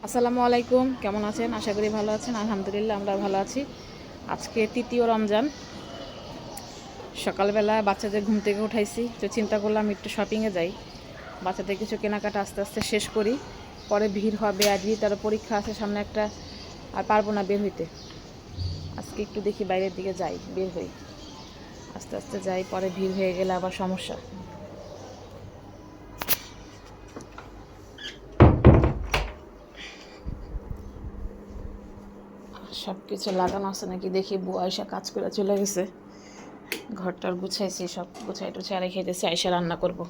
আসসালামু আলাইকুম, কেমন আছেন? আশা করি ভালো আছেন। আলহামদুলিল্লাহ আমরা ভালো আছি। আজকে তৃতীয় রমজান। সকালবেলা বাচ্চাদের ঘুম থেকে উঠাইছি, তো চিন্তা করলাম একটু শপিংয়ে যাই, বাচ্চাদের কিছু কেনাকাটা আস্তে আস্তে শেষ করি। পরে ভিড় হবে, আর তার পরীক্ষা আছে সামনে একটা, আর পারবো না বের হইতে। আজকে একটু দেখি বাইরের দিকে যাই, বের হই, আস্তে আস্তে যাই, পরে ভিড় হয়ে গেলে আবার সমস্যা। সব কিছু লাগানো আছে নাকি দেখি। বুয়া আয়সা কাজ করে চলে গেছে, ঘরটার গুছাইছি, সব গুছাই টুছাই রেখে দিয়েছি, আয়সা রান্না করব।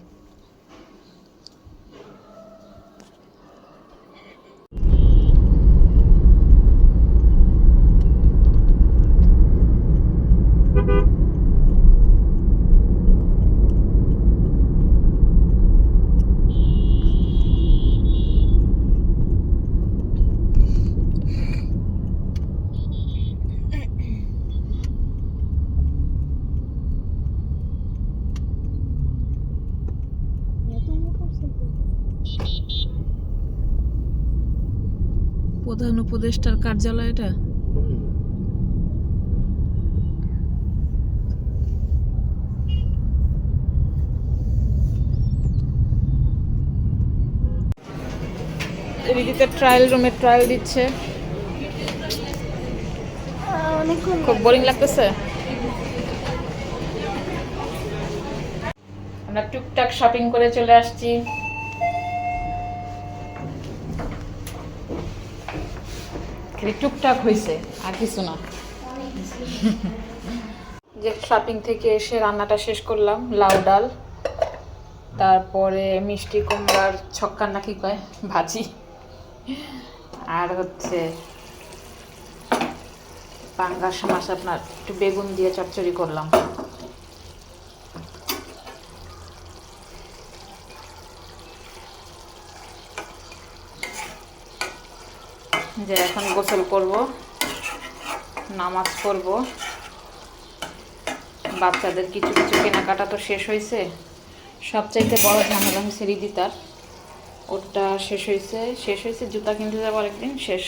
প্রধান উপদেষ্টার কার্যালয় এটা। এদিকে ট্রায়াল রুমে ট্রায়াল দিচ্ছে, খুব বোরিং লাগতেছে। আমরা টুকটাক শপিং করে চলে আসছি। টুকটাক হয়েছে, আর কিছু না। যে শপিং থেকে এসে রান্নাটা শেষ করলাম, লাউ ডাল, তারপরে মিষ্টি কুমড়ার ছক্কা নাকি কয় ভাজি, আর হচ্ছে পাঙ্গাস মাছ আপনার একটু বেগুন দিয়ে চচ্চড়ি করলাম। যে এখন গোসল করব, নামাজ পড়ব, বাচ্চাদের কিছু কিছু কেনাকাটা তো শেষ হয়েছে। সবচাইতে বড় ঝামেলা হয়েছে রিদিতার, ওটা শেষ হয়েছে জুতা কিনতে যাবো আরেকদিন, শেষ,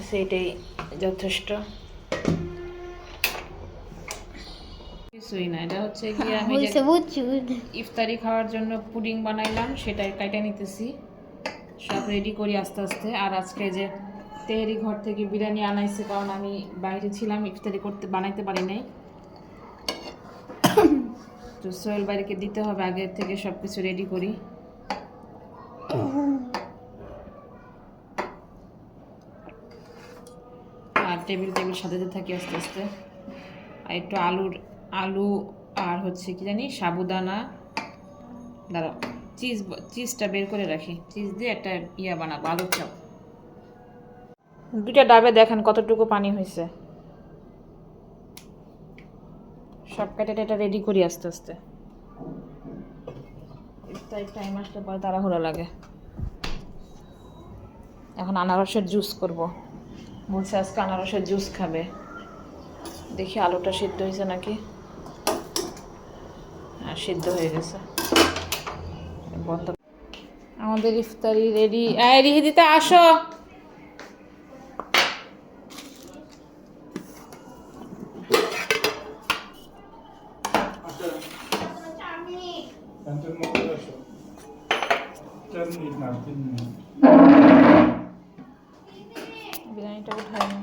সেইটাই যথেষ্ট। কিছুই না, এটা হচ্ছে কি আমি ইফতারি খাওয়ার জন্য পুডিং বানাইলাম, সেটাই কাইটা নিতেছি, সব রেডি করি আস্তে আস্তে। আর আজকে যে তেহরি ঘর থেকে বিরিয়ানি আনাইছে, কারণ আমি বাইরে ছিলাম, ইফতারি বানাইতে পারি নাই, তো সোহেল বাড়িকে দিতে হবে, আগের থেকে সব কিছু রেডি করি। আর টেবিল সাজাতে থাকি আস্তে আস্তে। আর একটু আলু আর হচ্ছে কি জানি সাবুদানা, দাঁড়াও, চিজটা বের করে রাখি, চিজ দিয়ে একটা বানাবো, আলুর চপ। দুইটা ডাবে দেখেন কতটুকু পানি হয়েছে। সব কেটে এটা রেডি করি আস্তে আস্তে, টাইম আসলে পরে তাড়াহুড়া লাগে। এখন আনারসের জুস করব, বলছে আজকে আনারসের জুস খাবে। দেখি আলুটা সিদ্ধ হয়েছে নাকি। হ্যাঁ, সিদ্ধ হয়ে গেছে। বন্ধ। আমাদের ইফতারি রেডি। রিহিদিতা আসো। বিরিয়ানিটা উঠাই না।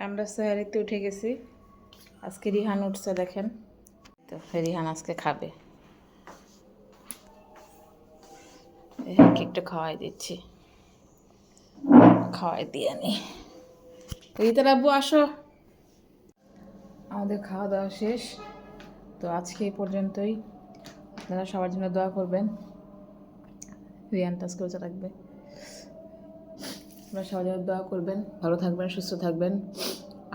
আমরা সেহারিতে উঠে গেছি, আজকে রিহান উঠছে দেখেন, তো রিহান আজকে খাবে। রিহানকে একটু খাওয়াই দিচ্ছি, খাওয়াই দিয়ে নি। রিতার আব্বু আসো। আমাদের খাওয়া দাওয়া শেষ, তো আজকে এই পর্যন্তই। আপনারা সবার জন্য দোয়া করবেন, রিয়ান টাচ করে রাখবে। আপনারা সবার জন্য দোয়া করবেন, ভালো থাকবেন, সুস্থ থাকবেন,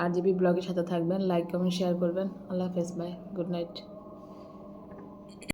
আর জিবি ব্লগের সাথে থাকবেন, লাইক কমেন্ট শেয়ার করবেন। আল্লাহ হাফেজ, বাই, গুড নাইট।